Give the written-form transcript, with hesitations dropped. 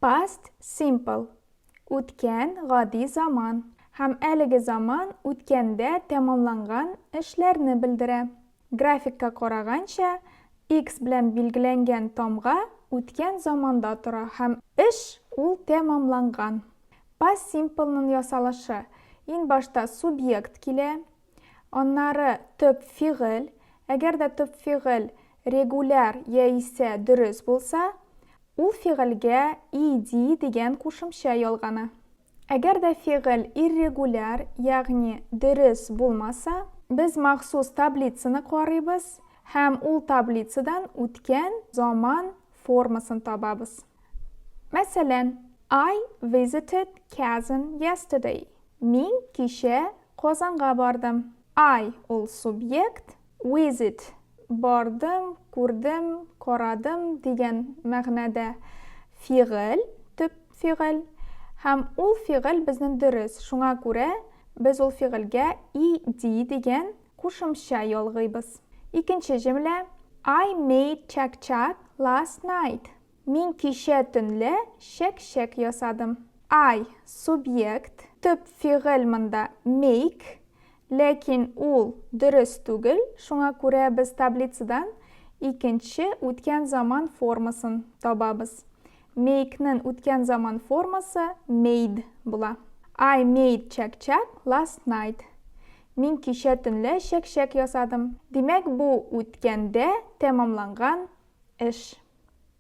Past simple. O'tgan g'odiy zaman. Ham әлеге zaman o'tganda tamomlangan ishlarni bildiradi. Grafikka qaragancha X bilan belgilangan tomga o'tgan zamonda tura ham ish ul tamomlangan. Past simple'ning yasalishi. En başta subyekt kile. Onları töp fiil. Agarda töp fiil regular yaisa durust bo'lsa, u fiilga ed degan qo'shimcha yolg'ani. Agarda fiil irregular, ya'ni durust bo'lmasa, biz maxsus tablitsani qaraymiz, ham u tablitsadan o'tgan zaman formasini topamiz. Masalan, I visited Kazan yesterday. Men kecha Qozonga bordim. I ul subyekt, visit bordim, ko'rdim, qaradim degan ma'noda fiil, töp fiil. Ham ul fiil bizning durust. Shunga ko'ra biz ul fiilga ed degan qo'shimcha yolg'iymiz. Ikkinchi jumla I made chak-chak last night. Men kecha tunla shak-shak yasadim. I subyekt, töp fiil menda make, lekin ul durust tugul. Shunga ko'ra biz tablitsadan ikkinchi o'tgan zaman formasini topamiz. Make'ning o'tgan zaman formasi made bo'ladi. I made chak-chak last night. Men kecha tunla shak-shak yasadim. Demak, bu o'tganda tamomlangan ish.